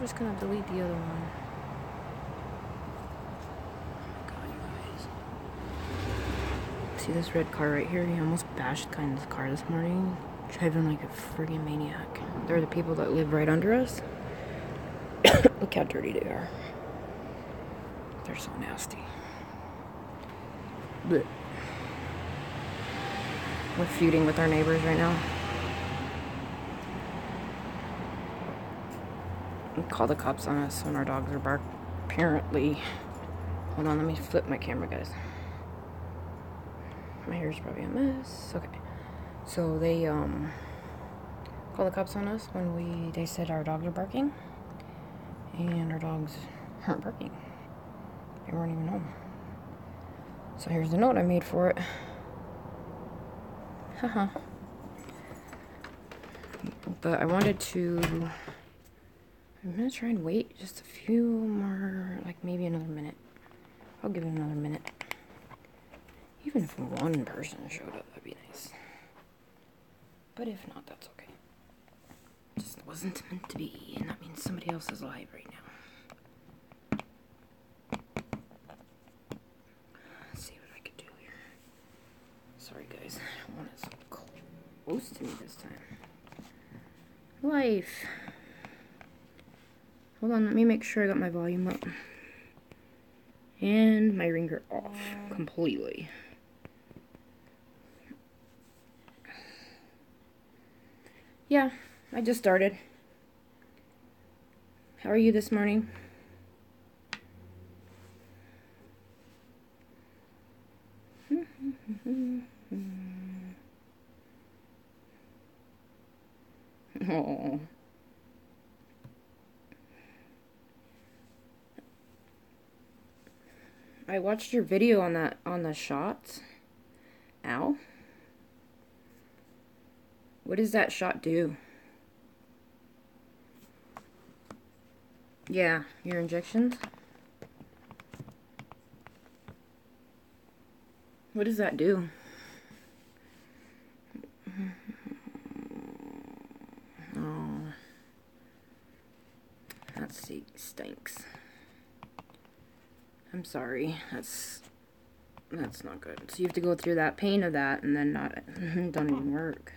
just gonna delete the other one. Oh my god, you guys. See this red car right here? He almost bashed kind of this car this morning. Driving like a friggin' maniac. They're the people that live right under us. Look how dirty they are. They're so nasty. Blech. We're feuding with our neighbors right now. We call the cops on us when our dogs are barked. Apparently. Hold on, let me flip my camera, guys. My hair's probably a mess. Okay. So they call the cops on us when they said our dogs are barking. And our dogs aren't barking. They weren't even home. So here's the note I made for it. Haha. But I wanted to... I'm gonna try and wait just a few more, like maybe another minute. I'll give it another minute. Even if one person showed up, that'd be nice. But if not, that's okay. It just wasn't meant to be, and that means somebody else is alive right now. Let's see what I could do here. Sorry guys, I don't want it so close to me this time. Life. Hold on, let me make sure I got my volume up. And my ringer off completely. Yeah, I just started. How are you this morning? Oh. I watched your video on the shots. Ow. What does that shot do? Yeah, your injections. What does that do? Oh. That stinks. I'm sorry. That's not good. So you have to go through that pain of that and then don't even work.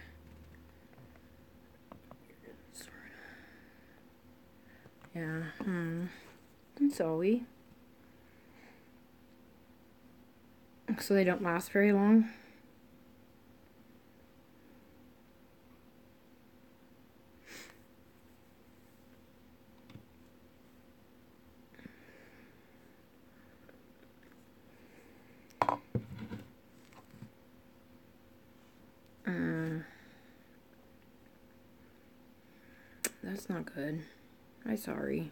Yeah. That's all we. So they don't last very long. That's not good. I'm sorry.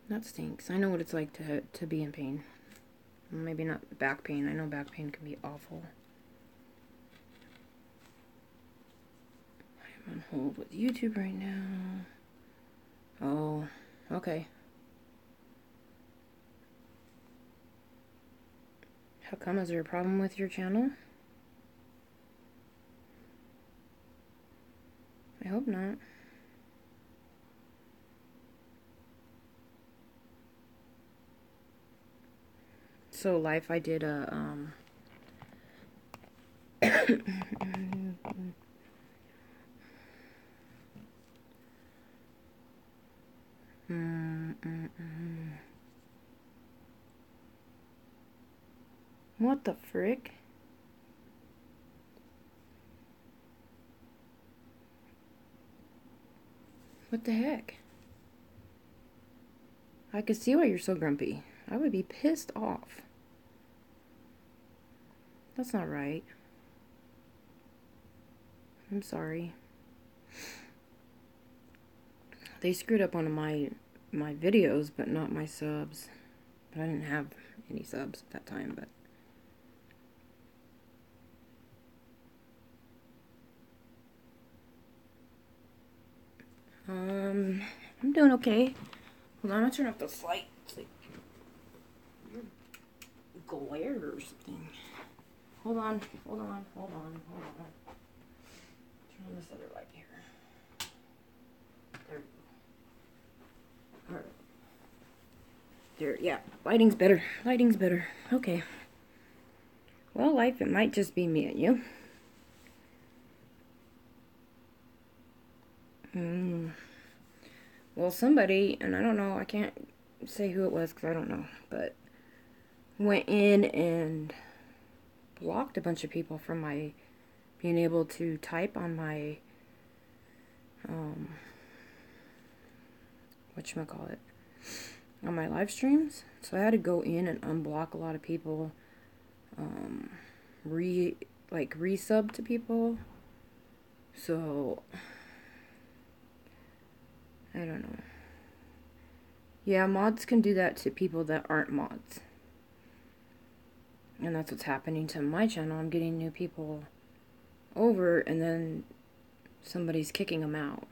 That stinks. I know what it's like to be in pain. Maybe not back pain. I know back pain can be awful. I'm on hold with YouTube right now. Oh, okay. How come? Is there a problem with your channel? I hope not. So life, I did a What the frick? What the heck? I could see why you're so grumpy. I would be pissed off. That's not right. I'm sorry. They screwed up on my videos, but not my subs. But I didn't have any subs at that time, but... I'm doing okay. Hold on, I'm gonna turn off this light. It's like glare or something. Hold on. Turn on this other light here. There we go. There, yeah, lighting's better. Lighting's better. Okay. Well, life, it might just be me and you. Well, somebody, and I don't know, I can't say who it was because I don't know, but went in and blocked a bunch of people from my being able to type on my, whatchamacallit, on my live streams. So I had to go in and unblock a lot of people, resub to people. So I don't know. Yeah, mods can do that to people that aren't mods. And that's what's happening to my channel. I'm getting new people over, and then somebody's kicking them out.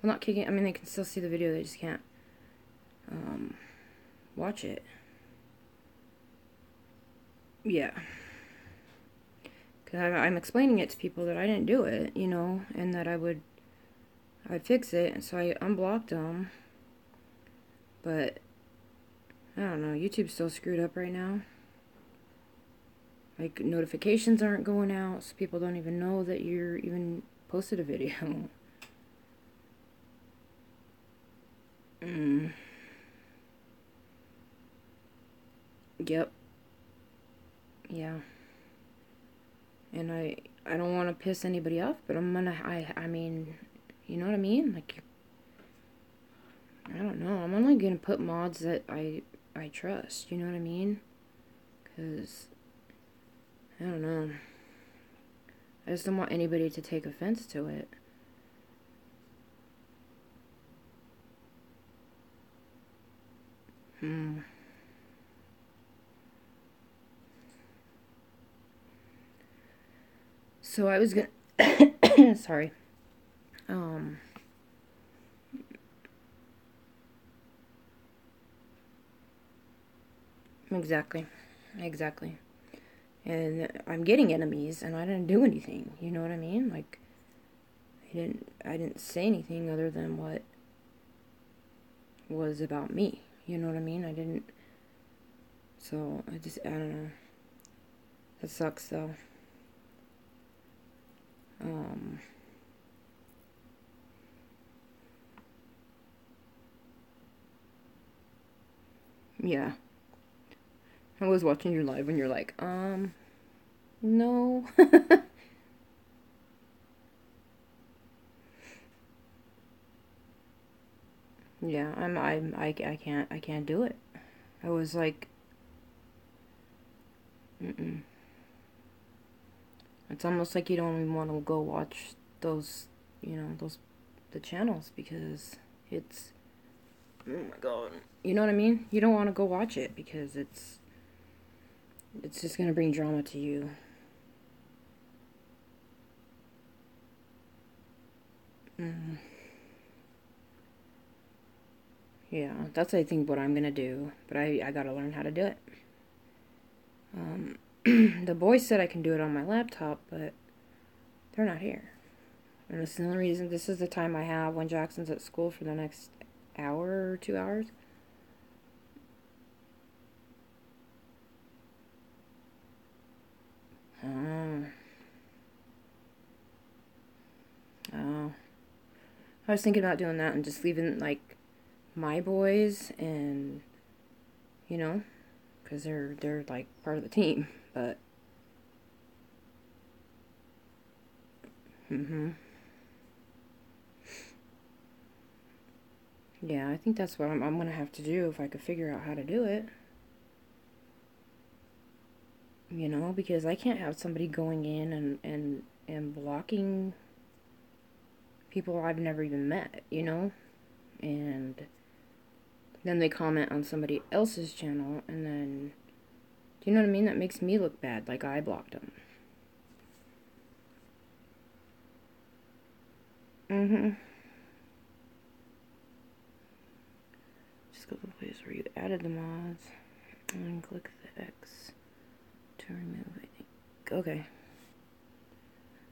Well, not kicking, I mean, they can still see the video, they just can't watch it. Yeah. Because I'm explaining it to people that I didn't do it, you know, and that I'd fix it, and so I unblocked them. But I don't know, YouTube's still screwed up right now. Like, notifications aren't going out, so people don't even know that you're even posted a video. Yep. Yeah. And I don't want to piss anybody off, but I mean, you know what I mean? Like, I don't know. I'm only gonna put mods that I trust, you know what I mean? Because, I don't know. I just don't want anybody to take offense to it. So I was gonna, sorry. Exactly. Exactly. And I'm getting enemies, and I didn't do anything, you know what I mean? Like, I didn't say anything other than what was about me, you know what I mean? I didn't, so I don't know. That sucks, though. Yeah. I was watching your live when you're like, no. Yeah, I can't do it. I was like, it's almost like you don't even want to go watch those, you know, the channels, because it's, oh my god, you know what I mean? You don't want to go watch it because it's just gonna bring drama to you. Yeah, that's, I think, what I'm gonna do, but I gotta learn how to do it. The boys said I can do it on my laptop, but they're not here. And this is the only reason, this is the time I have when Jackson's at school for the next hour or 2 hours. Oh. I was thinking about doing that and just leaving, like, my boys and, you know, because they're like part of the team, but yeah, I think that's what I'm gonna have to do if I could figure out how to do it, you know, because I can't have somebody going in and blocking people I've never even met, you know, and then they comment on somebody else's channel, and then, do you know what I mean? That makes me look bad, like I blocked them. Just go to the place where you added the mods, and then click the X to remove, I think. Okay.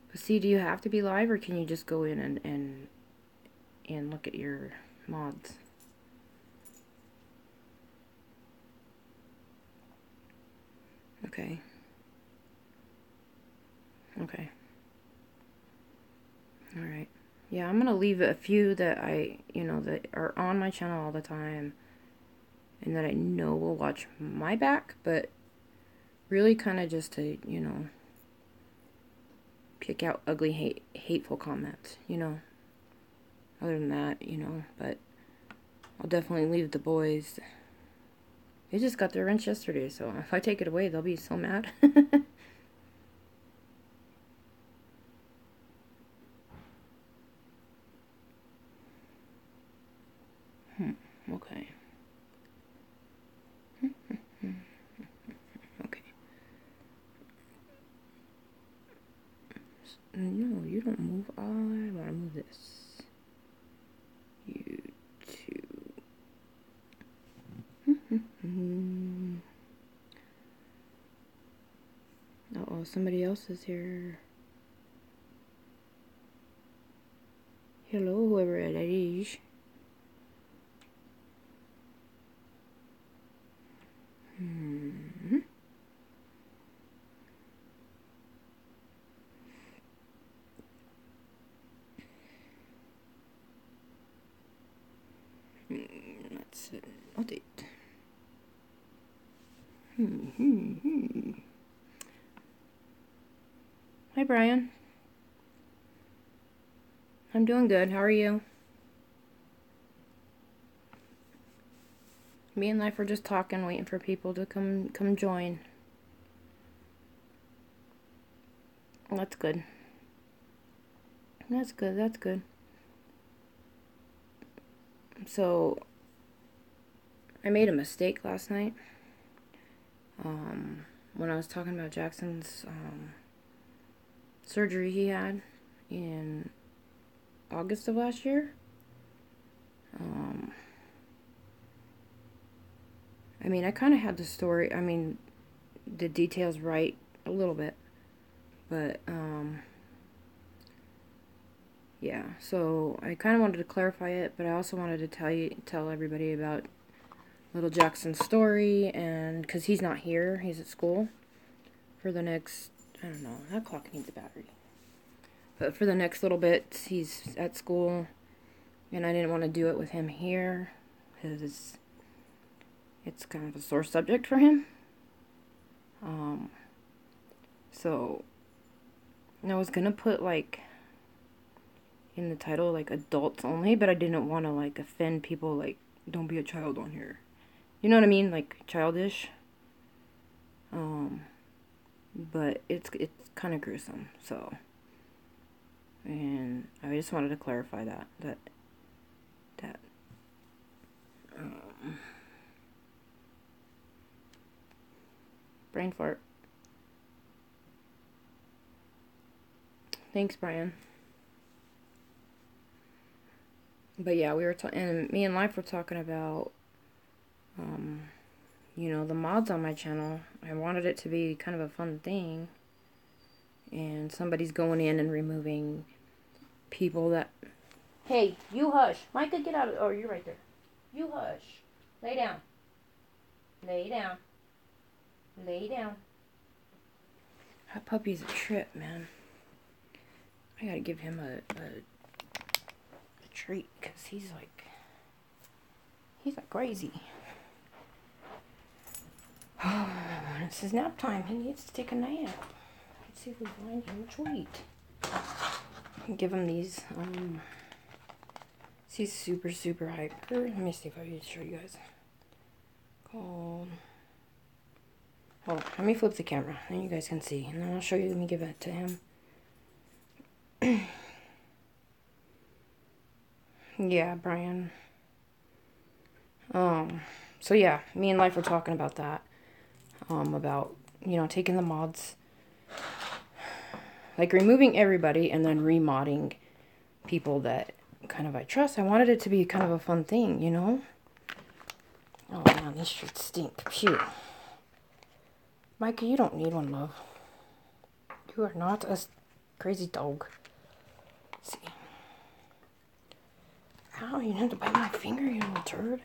But see, do you have to be live, or can you just go in and look at your mods? Okay. Okay. Alright. Yeah, I'm gonna leave a few that that are on my channel all the time and that I know will watch my back, but really kind of just to, pick out ugly, hateful comments, Other than that, but I'll definitely leave the boys. They just got their wrench yesterday, so if I take it away, they'll be so mad. Okay. Okay. No, you don't move. I want to move this. You two. Uh-oh, somebody else is here. Hello, whoever that is. That's not it. Hi, Brian. I'm doing good. How are you? Me and Life were just talking, waiting for people to come join. That's good. That's good. That's good. So, I made a mistake last night. When I was talking about Jackson's surgery he had in August of last year. I mean, I kind of had the story, the details right a little bit, but, yeah, so I kind of wanted to clarify it, but I also wanted to tell everybody about little Jackson's story, and, because he's not here, he's at school for the next, I don't know, that clock needs a battery, but for the next little bit, he's at school, and I didn't want to do it with him here, because it's kind of a sore subject for him. So I was gonna put in the title adults only, but I didn't want to offend people, don't be a child on here. You know what I mean? Childish. But it's kind of gruesome, so. And I just wanted to clarify that brain fart. Thanks, Brian. But yeah, we were and me and Life were talking about, the mods on my channel. I wanted it to be kind of a fun thing. And somebody's going in and removing people that... Hey, you hush. Micah, get out of... Oh, you're right there. You hush. Lay down. Lay down. Lay down. That puppy's a trip, man. I gotta give him a treat, because he's crazy. Oh, it's his nap time. He needs to take a nap. Let's see if we find him a treat. Give him these. He's super, super hyper. Let me see if I can show you guys. Called. Hold on. Let me flip the camera, then you guys can see, and then I'll show you. Let me give it to him. Yeah, Brian. So yeah, me and Life were talking about that. About, taking the mods. Removing everybody and then remodding people that kind of I trust. I wanted it to be kind of a fun thing, Oh man, these shirts stink. Phew. Micah, you don't need one, love. You are not a crazy dog. Let's see. Ow, you had to bite my finger, you little turd.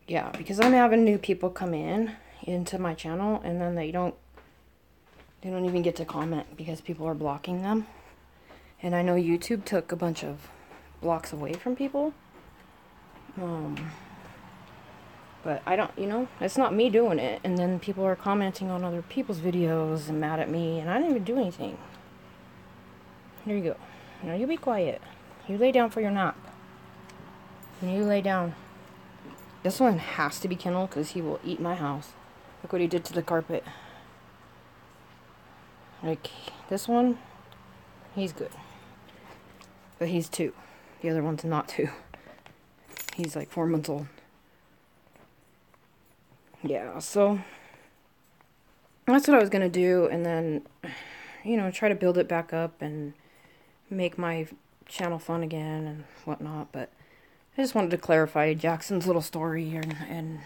Yeah, because I'm having new people come in, into my channel, and then they don't even get to comment because people are blocking them. And I know YouTube took a bunch of blocks away from people. But I don't, it's not me doing it. And then people are commenting on other people's videos and mad at me, and I didn't even do anything. Here you go. Now you be quiet. You lay down for your nap. You lay down. This one has to be kenneled because he will eat my house. Look what he did to the carpet. Like, this one, he's good. But he's 2. The other one's not 2. He's like 4 months old. Yeah, so that's what I was going to do. And then, try to build it back up and make my channel fun again and whatnot. But I just wanted to clarify Jackson's little story and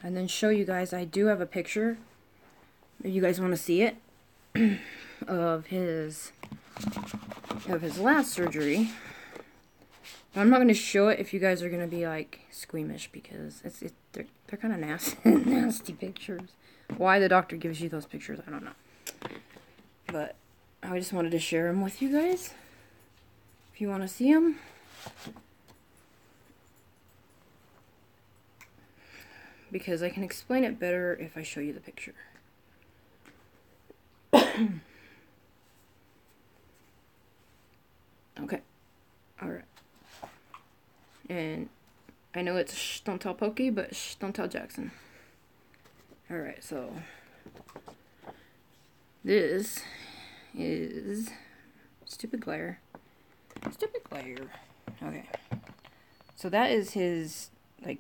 then show you guys. I do have a picture. If you guys want to see it, of his last surgery. But I'm not going to show it if you guys are going to be like squeamish, because they're kind of nasty pictures. Why the doctor gives you those pictures, I don't know. But I just wanted to share them with you guys. If you want to see them. Because I can explain it better if I show you the picture. Okay. Alright. And I know it's shh, don't tell Pokey, but shh, don't tell Jackson. Alright, so this is stupid glare. Stupid glare. Okay. So that is his, like,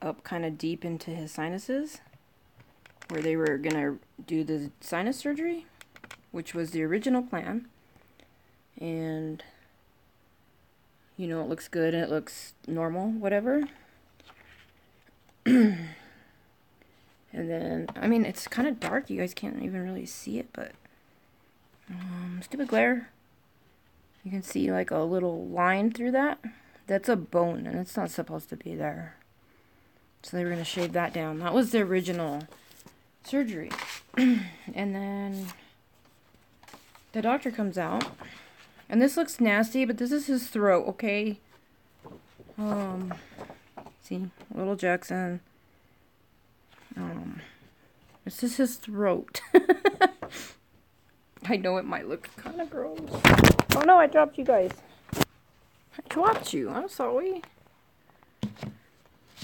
up kind of deep into his sinuses, where they were gonna do the sinus surgery, which was the original plan. And it looks good and it looks normal, whatever. And then, I mean, it's kind of dark. You guys can't even really see it, but stupid glare. You can see like a little line through that. That's a bone, and it's not supposed to be there. So they were going to shave that down. That was the original surgery. And then the doctor comes out. And this looks nasty, but this is his throat, okay? See, little Jackson. This is his throat. I know it might look kind of gross. Oh no, I dropped you guys. I dropped you. I'm sorry.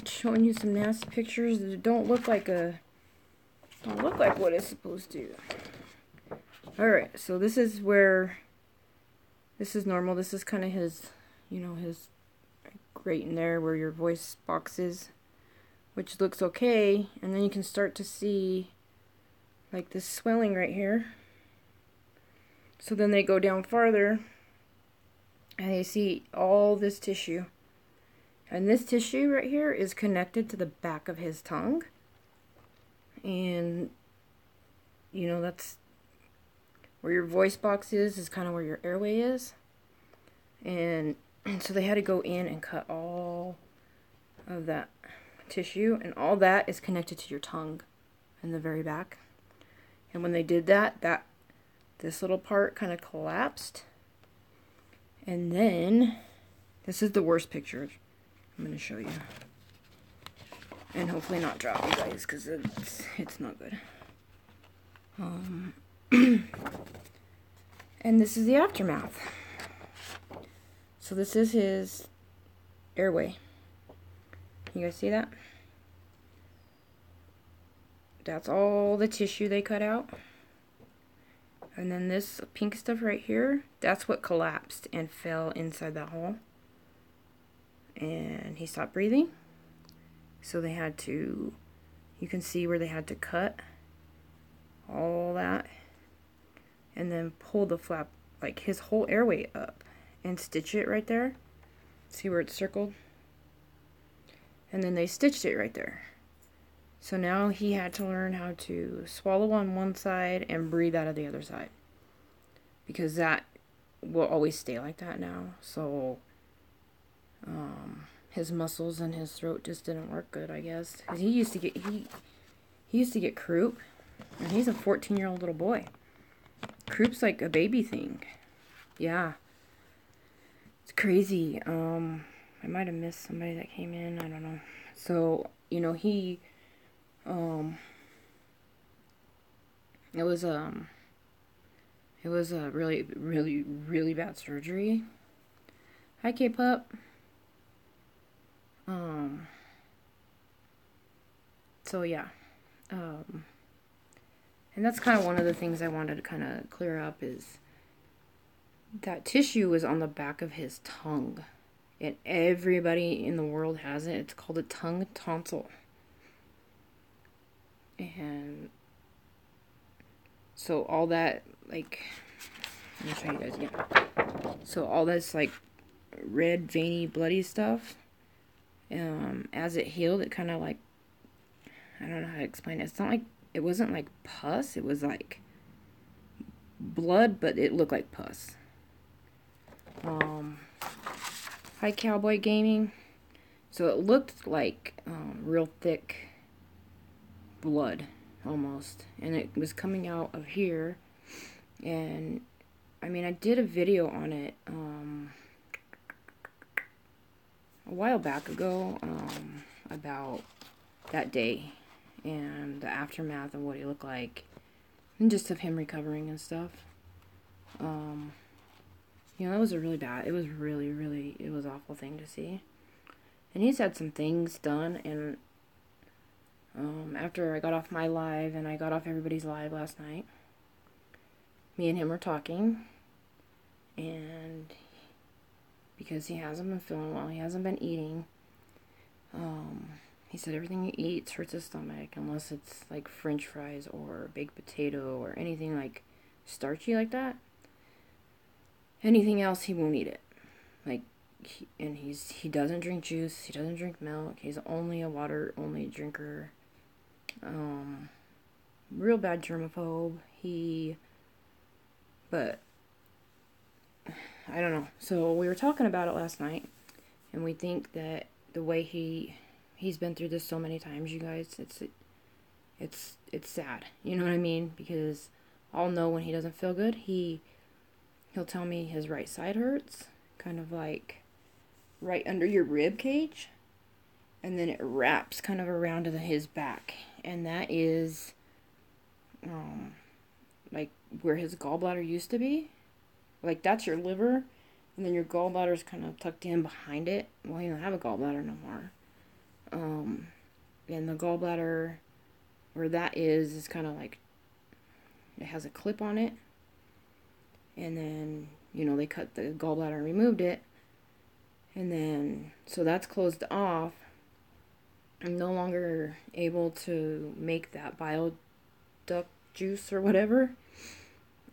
Showing you some nasty pictures that don't look like what it's supposed to. Alright, so this is where, this is normal. This is kind of his, his grate in there where your voice box is, which looks okay. And then you can start to see like this swelling right here. So then they go down farther and you see all this tissue. And this tissue right here is connected to the back of his tongue. And, that's where your voice box is kind of where your airway is. And so they had to go in and cut all of that tissue. And all that is connected to your tongue in the very back. And when they did that, this little part kind of collapsed. And then, this is the worst picture I'm going to show you. And hopefully not drop you guys, because it's not good. And this is the aftermath. So this is his airway. You guys see that? That's all the tissue they cut out. And then this pink stuff right here, that's what collapsed and fell inside that hole. And he stopped breathing. So they had to, you can see where they had to cut all that. And then pull the flap, like his whole airway up. And stitch it right there. See where it's circled? And then they stitched it right there. So now he had to learn how to swallow on one side and breathe out of the other side. Because that will always stay like that now. So his muscles and his throat just didn't work good, I guess. 'Cause he used to get croup, and he's a 14-year-old little boy. Croup's like a baby thing. Yeah. It's crazy. I might have missed somebody that came in. I don't know. So, you know, it was a really, really, really bad surgery. Hi, K-Pup. So yeah. And that's kind of one of the things I wanted to kind of clear up is that tissue was on the back of his tongue. And everybody in the world has it. It's called a tongue tonsil. And so all that, like, let me show you guys again. So all this, like, red, veiny, bloody stuff, as it healed, it kind of, like, I don't know how to explain it. It's not like, it wasn't like pus. It was like blood, but it looked like pus. Hi, Cowboy Gaming. So it looked like real thick blood, almost. And it was coming out of here. And, I mean, I did a video on it a while back ago about that day and the aftermath of what he looked like, and just of him recovering and stuff. You know, that was a really bad, it was really, really, it was an awful thing to see. And he's had some things done, and after I got off my live, and I got off everybody's live last night, me and him were talking, and because he hasn't been feeling well, he hasn't been eating, he said everything he eats hurts his stomach unless it's like french fries or baked potato or anything like starchy like that. Anything else, he won't eat it. Like, he doesn't drink juice, he doesn't drink milk, he's only a water only drinker. Real bad germaphobe. But I don't know. So we were talking about it last night, and we think that the way he's been through this so many times, you guys, it's sad. You know what I mean? Because I'll know when he doesn't feel good. He'll tell me his right side hurts, kind of like right under your rib cage, and then it wraps kind of around to his back, and that is like where his gallbladder used to be. Like, that's your liver, and then your gallbladder is kind of tucked in behind it. Well, you don't have a gallbladder no more. And the gallbladder, where that is kind of like, it has a clip on it. And then, you know, they cut the gallbladder and removed it. And then, so that's closed off. I'm no longer able to make that bile duct juice or whatever.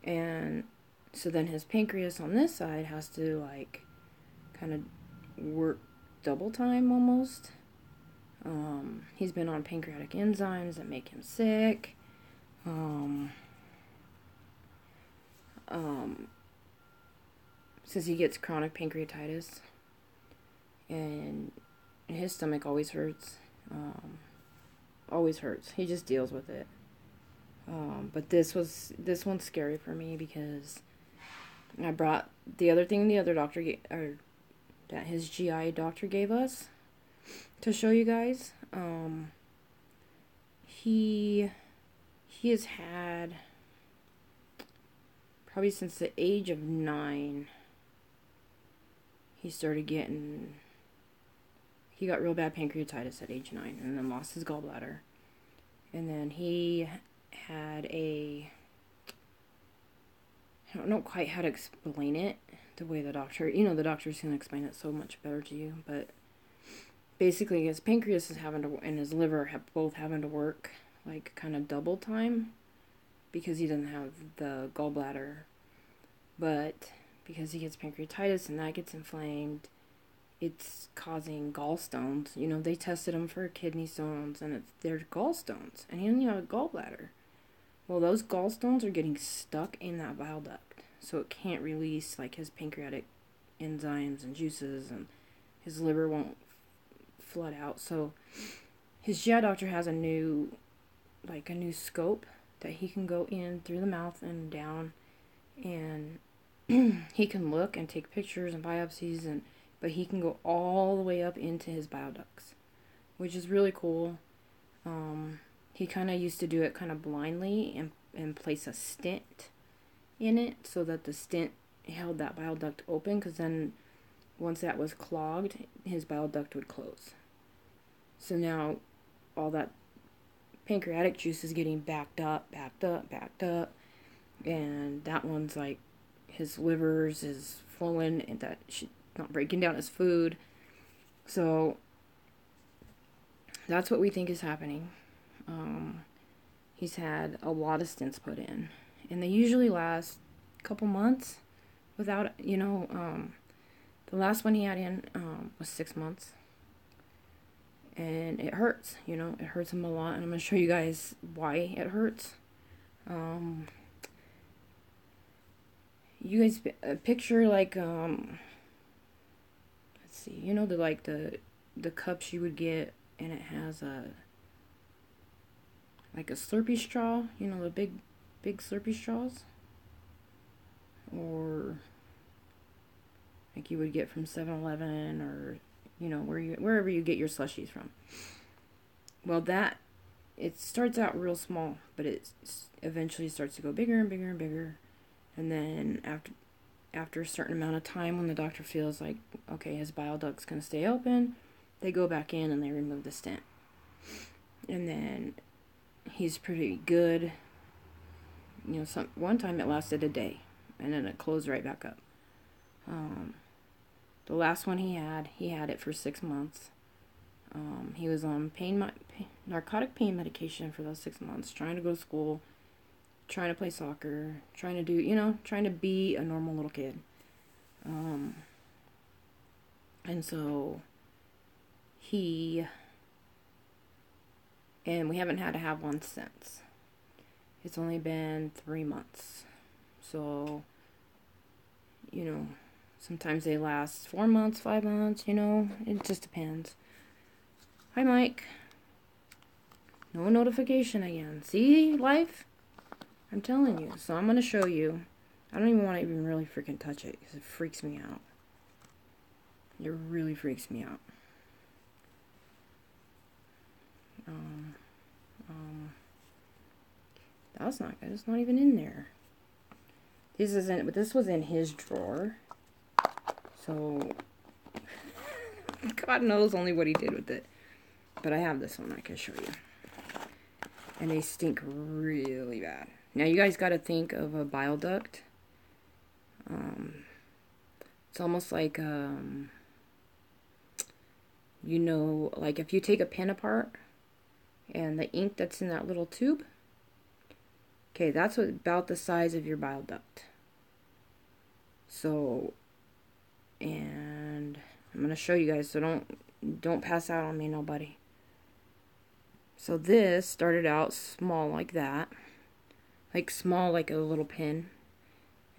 And so then his pancreas on this side has to, like, kind of work double time almost. He's been on pancreatic enzymes that make him sick. Says he gets chronic pancreatitis. And his stomach always hurts. Always hurts. He just deals with it. But this one's scary for me because I brought the other thing the other doctor that his GI doctor gave us to show you guys. He has had, probably since the age of 9, he got real bad pancreatitis at age 9 and then lost his gallbladder. And then he had I don't know quite how to explain it the way the doctor's going to explain it so much better to you, but basically his pancreas and his liver have both having to work like kind of double time because he doesn't have the gallbladder. But because he gets pancreatitis and that gets inflamed, it's causing gallstones. You know, they tested him for kidney stones, and they're gallstones, and he doesn't even have a gallbladder. Well, those gallstones are getting stuck in that bile duct, so it can't release, like, his pancreatic enzymes and juices, and his liver won't flood out. So his GI doctor has a new scope that he can go in through the mouth and down, and he can look and take pictures and biopsies, but he can go all the way up into his bile ducts, which is really cool. He kind of used to do it kind of blindly and place a stent in it so that the stent held that bile duct open, because then once that was clogged, his bile duct would close. So now all that pancreatic juice is getting backed up, and that one's like, his livers is flowing and that she's not breaking down his food. So that's what we think is happening. He's had a lot of stents put in, and they usually last a couple months without, the last one he had in was 6 months, and it hurts, it hurts him a lot, and I'm going to show you guys why it hurts. You guys picture like, let's see, the cups you would get, and it has like a Slurpee straw, the big Slurpee straws, or like you would get from 7-Eleven, or wherever you get your slushies from. Well, it starts out real small, but it eventually starts to go bigger and bigger and bigger, and then after a certain amount of time, when the doctor feels like, okay, his bile duct's gonna stay open, they go back in and they remove the stent, and then he's pretty good. One time it lasted a day, and then it closed right back up. The last one he had it for 6 months. He was on narcotic pain medication for those 6 months, trying to go to school, trying to play soccer, trying to do, trying to be a normal little kid. And so and we haven't had to have one since. It's only been 3 months. So, sometimes they last 4 months, 5 months, it just depends. Hi, Mike. No notification again. See, life? I'm telling you. So I'm going to show you. I don't even want to even really freaking touch it, because it freaks me out. It really freaks me out. That's not good. It's not even in there. This was in his drawer. So God knows only what he did with it. But I have this one I can show you. And they stink really bad. Now you guys got to think of a bile duct. It's almost like like if you take a pen apart and the ink that's in that little tube, okay, that's about the size of your bile duct. So, and I'm going to show you guys, so don't pass out on me, nobody. So this started out small like that, like small like a little pin,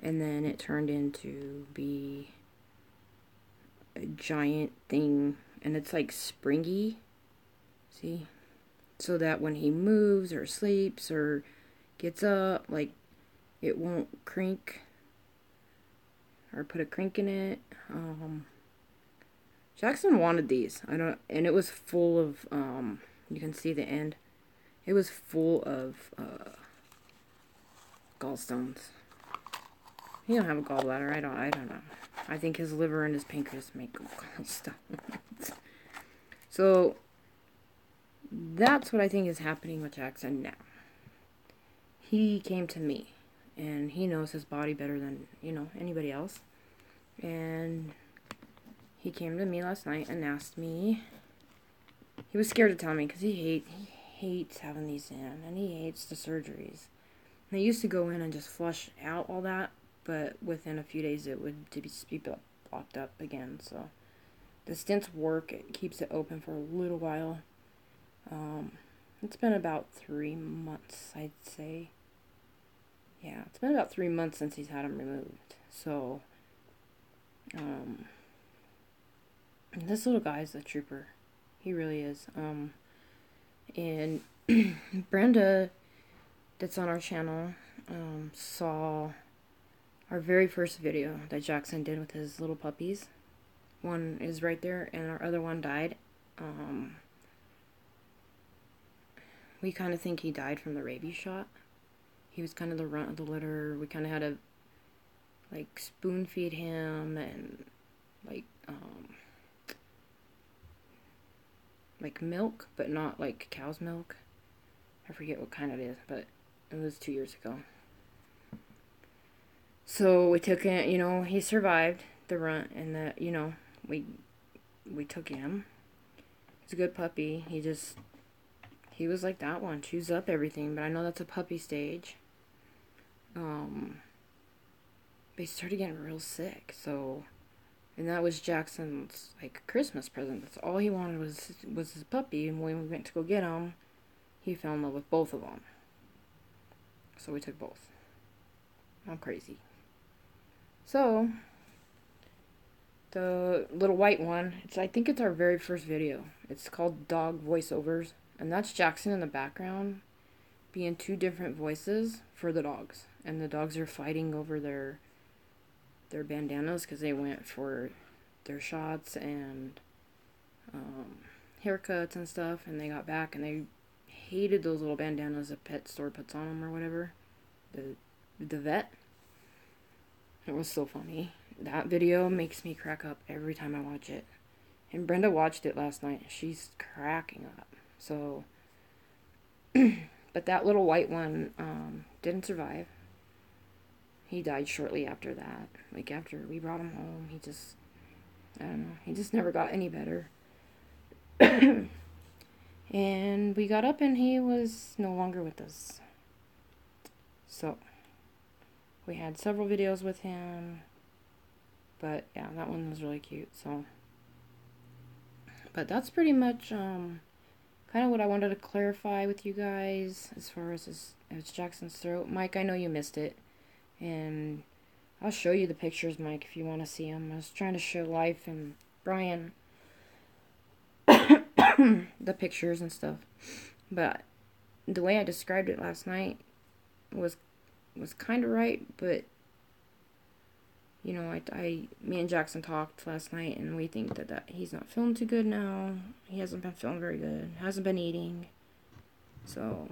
and then it turned into be a giant thing, and it's like springy, see, so that when he moves or sleeps or gets up, like, it won't crink or put a crink in it. Jackson wanted these, and it was full of, you can see the end, it was full of gallstones. He don't have a gallbladder. I don't know. I think his liver and his pancreas make gallstones. So that's what I think is happening with Jackson now. He came to me, and he knows his body better than, anybody else. And he came to me last night and asked me. He was scared to tell me because he hates having these in, and he hates the surgeries. And they used to go in and just flush out all that, but within a few days it would be blocked up again. So the stents work. It keeps it open for a little while. It's been about 3 months, I'd say. Yeah, it's been about 3 months since he's had them removed. So, this little guy's a trooper. He really is. And Brenda, that's on our channel, saw our very first video that Jackson did with his little puppies. One is right there, and our other one died. We kind of think he died from the rabies shot. He was kind of the runt of the litter. We kind of had to, like, spoon feed him and, like milk, but not like cow's milk. I forget what kind it is, but it was 2 years ago. So we took it, you know, he survived the runt, and the, you know, we took him. He's a good puppy. He was like that one, chews up everything, but I know that's a puppy stage. They started getting real sick, so, and that was Jackson's, like, Christmas present. That's all he wanted was his puppy, and when we went to go get him, he fell in love with both of them. So we took both. I'm crazy. So, the little white one, I think it's our very first video. It's called Dog Voiceovers, and that's Jackson in the background being two different voices for the dogs. And the dogs are fighting over their bandanas because they went for their shots and haircuts and stuff, and they got back and they hated those little bandanas a pet store puts on them or whatever. The vet. It was so funny. That video makes me crack up every time I watch it. And Brenda watched it last night. She's cracking up. So, but that little white one didn't survive. He died shortly after that. Like, after we brought him home, I don't know, he just never got any better. And we got up and he was no longer with us. So, we had several videos with him. But, yeah, that one was really cute, so. But that's pretty much, kind of what I wanted to clarify with you guys as far as Jackson's throat. Mike, I know you missed it. And I'll show you the pictures, Mike, if you want to see them. I was trying to show Life and Brian the pictures and stuff. But the way I described it last night was kind of right. But, you know, me and Jackson talked last night, and we think that he's not feeling too good now. He hasn't been feeling very good. Hasn't been eating. So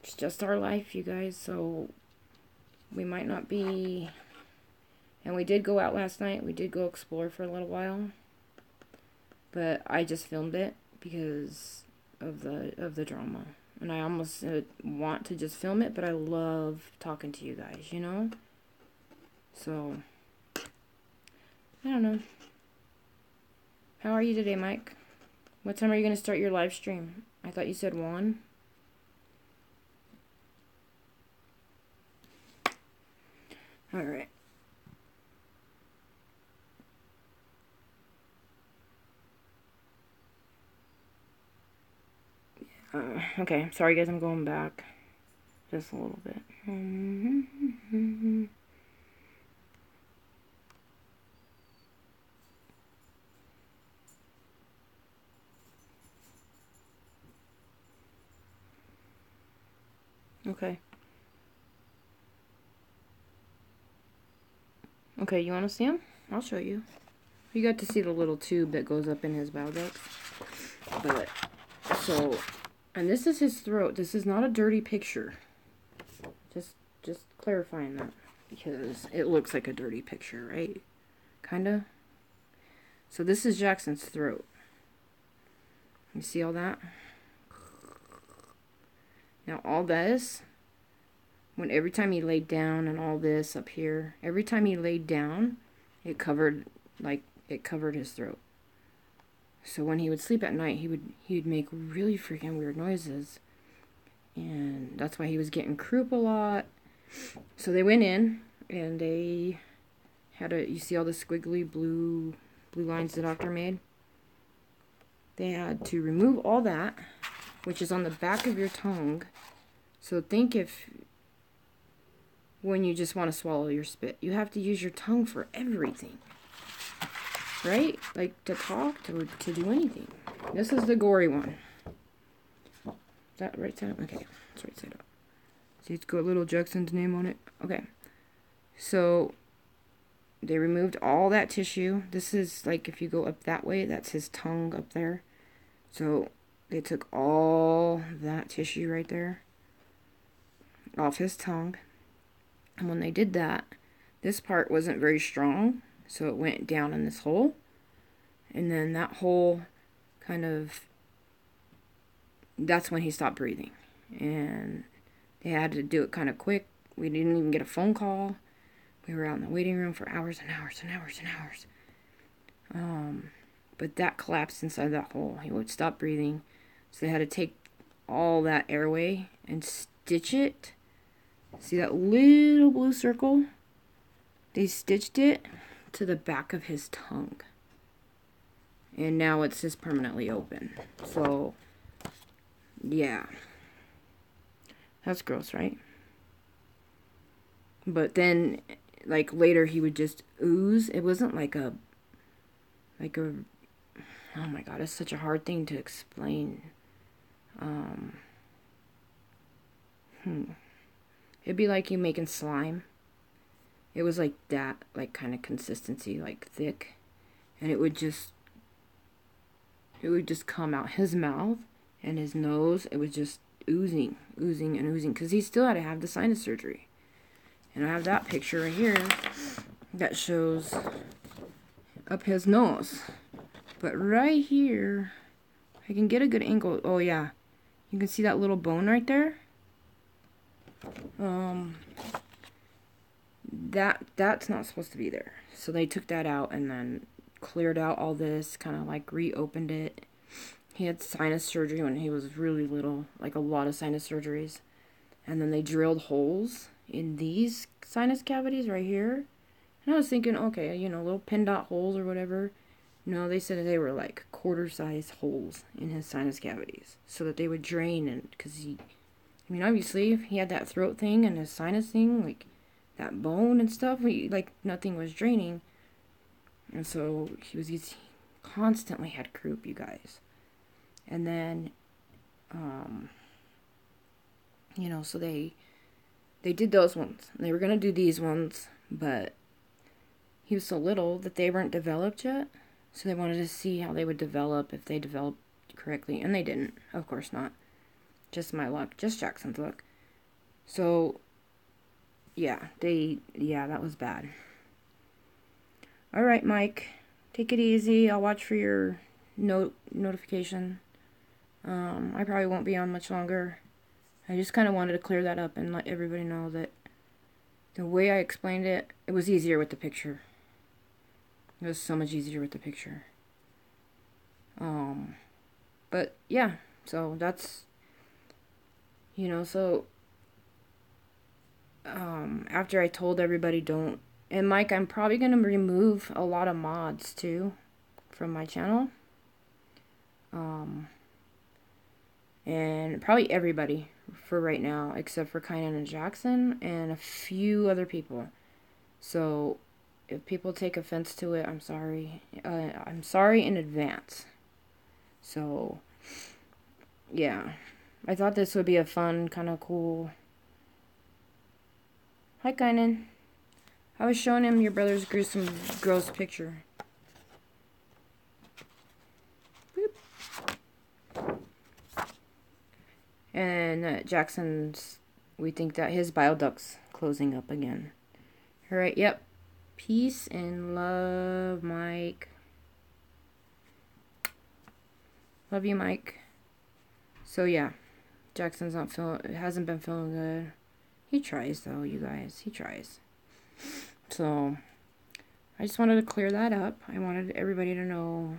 it's just our life, you guys, so we might not be, and we did go out last night, we did go explore for a little while, but I just filmed it because of the drama, and I almost want to just film it, but I love talking to you guys, you know, so, I don't know. How are you today, Mike? What time are you going to start your live stream? I thought you said 1. Alright. Okay, sorry guys, I'm going back just a little bit. Okay. Okay, you want to see him? I'll show you. You got to see the little tube that goes up in his bowel ducts. But, so, and this is his throat. This is not a dirty picture. Just clarifying that. Because it looks like a dirty picture, right? Kinda. So this is Jackson's throat. You see all that? Now all this, when every time he laid down and all this up here, every time he laid down, it covered his throat. So when he would sleep at night, he'd make really freaking weird noises. And that's why he was getting croup a lot. So they went in and they had you see all the squiggly blue lines the doctor made? They had to remove all that, which is on the back of your tongue. So think if when you just want to swallow your spit, you have to use your tongue for everything. right? Like, to talk, to do anything. This is the gory one. Is that right side up? Okay, it's right side up. See, it's got little Jackson's name on it. Okay. So, they removed all that tissue. This is, like, if you go up that way, that's his tongue up there. So, they took all that tissue right there off his tongue. And when they did that, this part wasn't very strong, so it went down in this hole. And then that hole kind of, that's when he stopped breathing. And they had to do it kind of quick. We didn't even get a phone call. We were out in the waiting room for hours and hours and hours and hours. But that collapsed inside that hole. He would stop breathing. So they had to take all that airway and stitch it. See that little blue circle? They stitched it to the back of his tongue. And now it's just permanently open. So, yeah. That's gross, right? But then, like, later he would just ooze. It wasn't like a, oh my god, it's such a hard thing to explain. It'd be like you making slime. It was like that, like, kind of consistency, like thick. And it would just come out his mouth and his nose. It was just oozing, because he still had to have the sinus surgery. And I have that picture right here that shows up his nose. But right here, I can get a good angle. Oh yeah, you can see that little bone right there. That's not supposed to be there. So they took that out and then cleared out all this, kind of like reopened it. He had sinus surgery when he was really little, like a lot of sinus surgeries. And then they drilled holes in these sinus cavities right here. And I was thinking, okay, you know, little pin dot holes or whatever. No, they said they were like quarter-size holes in his sinus cavities so that they would drain. And because obviously, if he had that throat thing and his sinus thing, like that bone and stuff, like nothing was draining. And so he constantly had croup, you guys. And then, so they did those ones. They were going to do these ones, but he was so little that they weren't developed yet. So they wanted to see how they would develop, if they developed correctly. And they didn't. Of course not. Just my luck. Just Jackson's luck. So, yeah, that was bad. Alright, Mike. Take it easy. I'll watch for your notification. I probably won't be on much longer. I just kind of wanted to clear that up and let everybody know that the way I explained it, it was easier with the picture. It was so much easier with the picture. But yeah, so that's, after I told everybody don't, and Mike, I'm probably going to remove a lot of mods too from my channel. And probably everybody for right now, except for Kynan and Jackson and a few other people. So if people take offense to it, I'm sorry. I'm sorry in advance. So, yeah. I thought this would be a fun, kind of cool... Hi, Kynan. I was showing him your brother's gruesome, gross picture. Boop. And Jackson's... We think that his bile duct's closing up again. Alright, yep. Peace and love, Mike. Love you, Mike. So, yeah. Jackson's hasn't been feeling good. He tries, though, you guys. He tries. So, I just wanted to clear that up. I wanted everybody to know.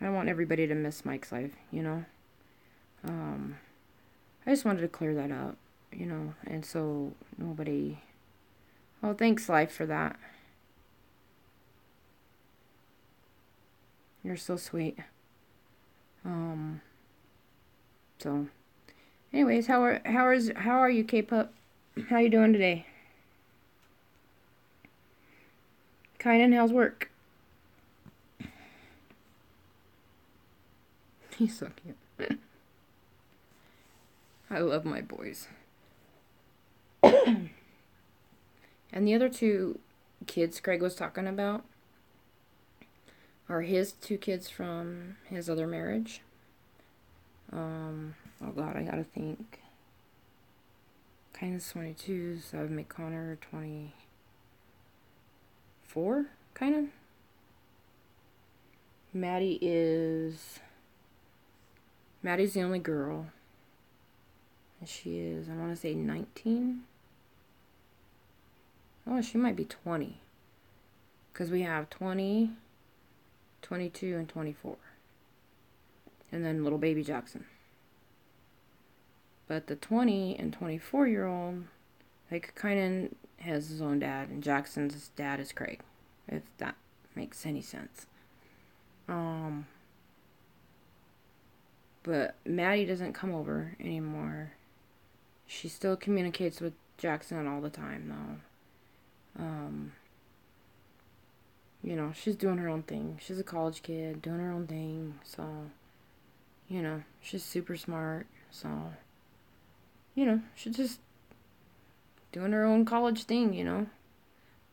I don't want everybody to miss Mike's life, I just wanted to clear that up, and so nobody... Oh, thanks, Life, for that. You're so sweet. So, anyways, how are you, K-Pup? How you doing today? Kynan, how's work? He's so cute. I love my boys. And the other two kids Craig was talking about are his two kids from his other marriage. Oh God, I gotta think. Kindness 22, so I would make Connor 24, kind of. Maddie's the only girl. And she is, I want to say 19. Oh, she might be 20. Because we have 20, 22, and 24. And then little baby Jackson. But the 20 and 24-year-old, like, kind of has his own dad. And Jackson's dad is Craig. If that makes any sense. But Maddie doesn't come over anymore. She still communicates with Jackson all the time, though. You know, she's doing her own thing. She's a college kid, doing her own thing. So, you know, she's super smart. So, you know, she's just doing her own college thing, you know.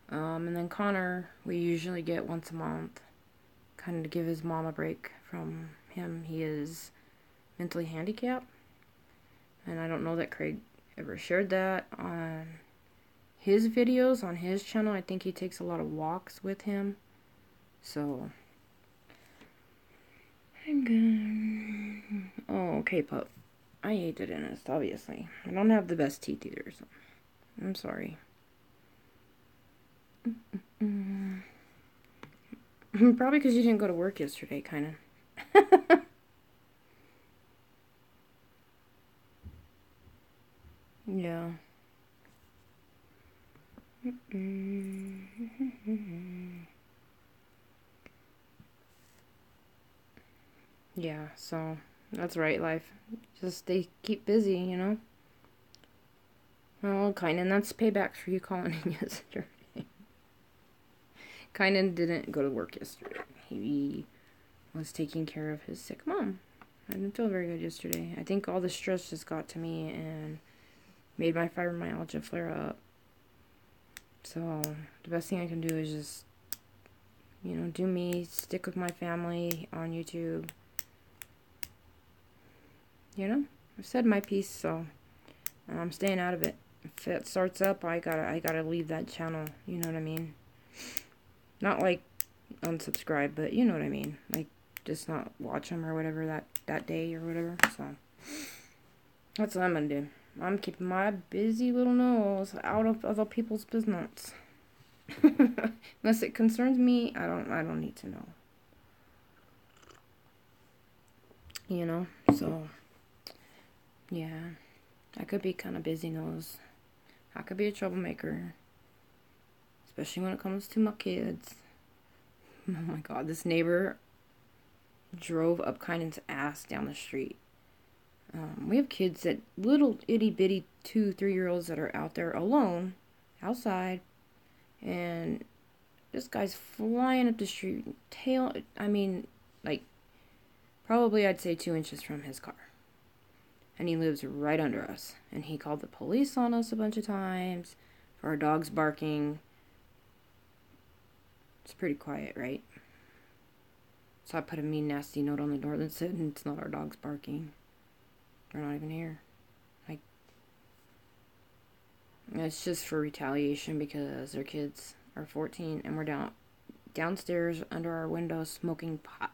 And then Connor, we usually get once a month. Kind of to give his mom a break from him. He is mentally handicapped. And I don't know that Craig ever shared that on his videos on his channel. I think he takes a lot of walks with him. So I'm good. Oh, okay, pup. I ate the dentist, obviously. I don't have the best teeth either, so I'm sorry. Probably because you didn't go to work yesterday, kind of. Yeah. Yeah, so that's right, life. Just they keep busy, you know. Well, kind of, that's payback for you calling in yesterday. Kind of didn't go to work yesterday. He was taking care of his sick mom. I didn't feel very good yesterday. I think all the stress just got to me and made my fibromyalgia flare up. So the best thing I can do is just, you know, do me, stick with my family on YouTube. You know, I've said my piece, so I'm staying out of it. If it starts up, I gotta leave that channel. You know what I mean? Not like unsubscribe, but you know what I mean. Like just not watch them or whatever that day or whatever. So that's what I'm gonna do. I'm keeping my busy little nose out of other people's business. Unless it concerns me, I don't need to know. You know, so yeah, I could be kind of busy nose. I could be a troublemaker, especially when it comes to my kids. Oh my God, this neighbor drove up Kyna's ass down the street. We have kids that little itty bitty 2-3-year-olds that are out there alone, outside, and this guy's flying up the street, like probably I'd say 2 inches from his car. And he lives right under us. And he called the police on us a bunch of times for our dogs barking. It's pretty quiet, right? So I put a mean, nasty note on the door that said, it's not our dogs barking. They're not even here. Like, it's just for retaliation because their kids are 14 and we're downstairs under our window smoking pot.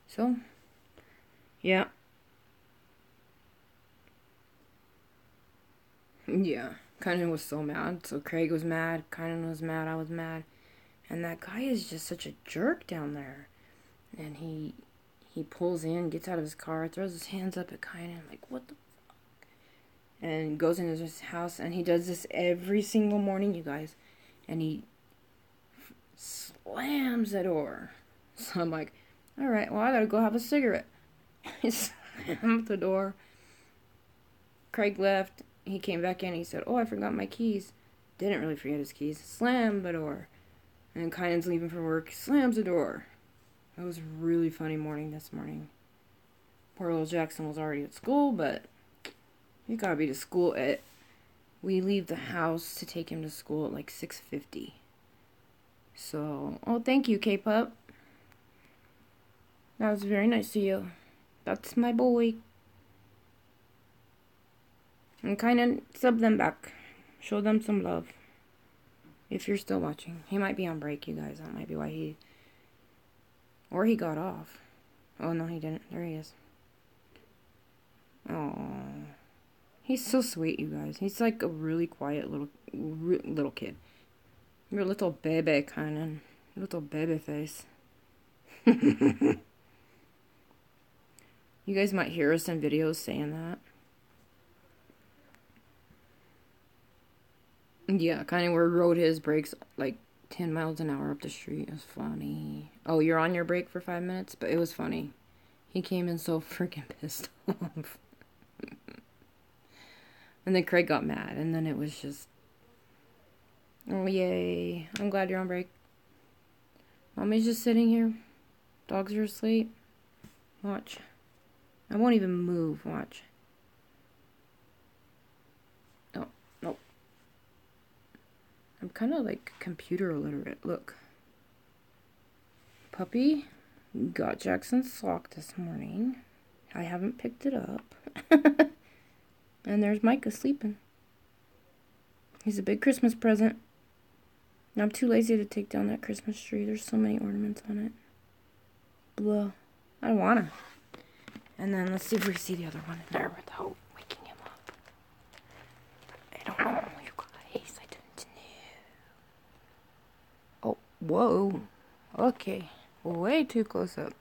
So, yeah. Yeah, Kynan was so mad. So Craig was mad, Kynan was mad, I was mad. And that guy is just such a jerk down there. And he pulls in, gets out of his car, throws his hands up at Kynan, like, what the fuck? And goes into his house, and he does this every single morning, you guys. And he slams the door. So I'm like, alright, well, I gotta go have a cigarette. He slammed the door. Craig left. He came back in. He said, oh, I forgot my keys. Didn't really forget his keys. Slammed the door. And Kynan's leaving for work. Slams the door. It was a really funny morning this morning. Poor little Jackson was already at school, but he's gotta be to school at... We leave the house to take him to school at like 6:50. So, oh, thank you, K-Pup. That was very nice of you. That's my boy. And kind of sub them back. Show them some love. If you're still watching. He might be on break, you guys. That might be why he... Or he got off. Oh, no, he didn't. There he is. Oh, he's so sweet, you guys. He's like a really quiet little kid. Your little baby, kind of. Little baby face. You guys might hear us in videos saying that. Yeah, kind of where he rode his brakes like 10 miles an hour up the street. It was funny. Oh, you're on your break for 5 minutes? But it was funny. He came in so freaking pissed off. And then Craig got mad. And then it was just... Oh, yay. I'm glad you're on break. Mommy's just sitting here. Dogs are asleep. Watch. I won't even move. Watch. Oh, no. I'm kind of like computer illiterate. Look. Puppy got Jackson's sock this morning. I haven't picked it up. And there's Micah sleeping. He's a big Christmas present. I'm too lazy to take down that Christmas tree. There's so many ornaments on it. Blah. I don't wanna. And then let's see if we see the other one in there without waking him up. I don't know, you guys. I don't know. Oh, whoa. Okay. Way too close up.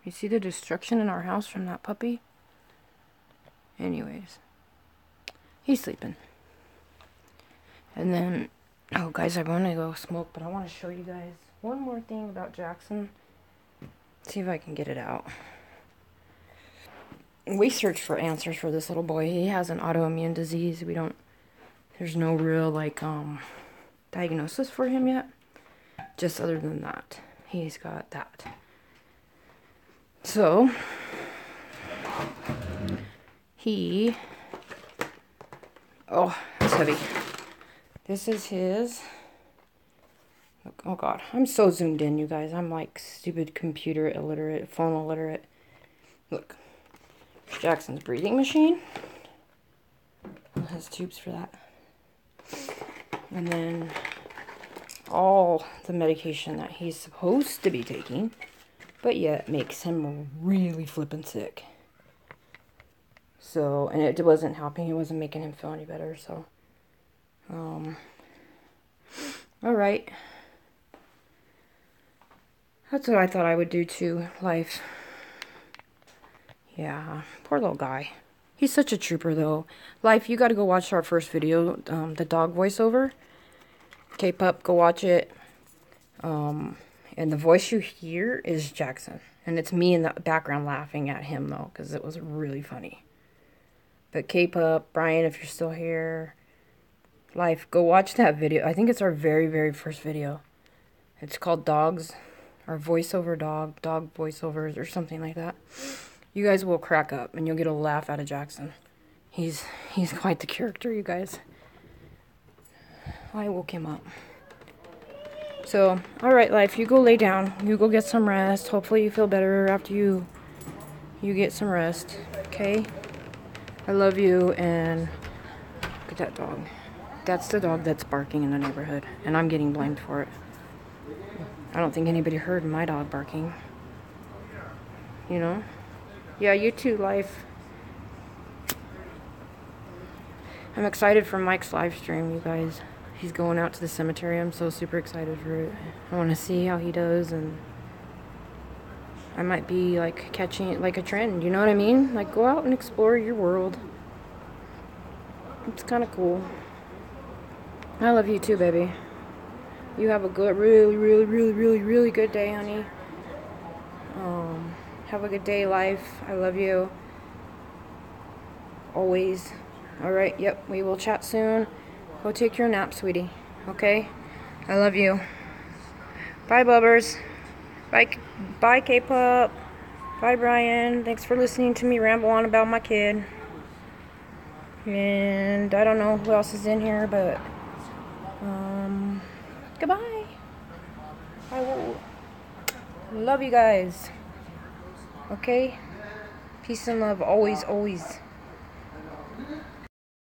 You see the destruction in our house from that puppy? Anyways. He's sleeping. And then, oh guys, I want to go smoke, but I want to show you guys one more thing about Jackson. See if I can get it out. We searched for answers for this little boy. He has an autoimmune disease. There's no real, like, diagnosis for him yet. Just other than that, he's got that. So, oh, it's heavy. This is his, look, oh god, I'm so zoomed in, you guys. I'm like stupid computer illiterate, phone illiterate. Look, Jackson's breathing machine. It has tubes for that. And then all the medication that he's supposed to be taking, but yet makes him really flippin' sick. So, and it wasn't helping. It wasn't making him feel any better, so. Alright. That's what I thought I would do to life. Yeah, poor little guy. He's such a trooper, though. Life, you gotta go watch our first video, the dog voiceover. K-Pup, go watch it. And the voice you hear is Jackson. And it's me in the background laughing at him, though, because it was really funny. But K-Pup, Brian, if you're still here, Life, go watch that video. I think it's our very, very first video. It's called Dogs, our voiceover dog voiceovers, or something like that. You guys will crack up, and you'll get a laugh out of Jackson. He's quite the character, you guys. I woke him up. So, alright, Life, you go lay down. You go get some rest. Hopefully you feel better after you get some rest. Okay? I love you, and look at that dog. That's the dog that's barking in the neighborhood, and I'm getting blamed for it. I don't think anybody heard my dog barking. You know? Yeah, you too, Life. I'm excited for Mike's live stream, you guys. He's going out to the cemetery. I'm so super excited for it. I want to see how he does, and I might be like catching it like a trend, you know what I mean? Like, go out and explore your world. It's kind of cool. I love you too, baby. You have a good, really good day, honey. Have a good day, Life. I love you. Always. Alright, yep, we will chat soon. Go take your nap, sweetie. Okay? I love you. Bye, bubbers. Bye, bye, K-pop. Bye, Brian. Thanks for listening to me ramble on about my kid. And I don't know who else is in here, but goodbye. I will love you guys. Okay? Peace and love always, always.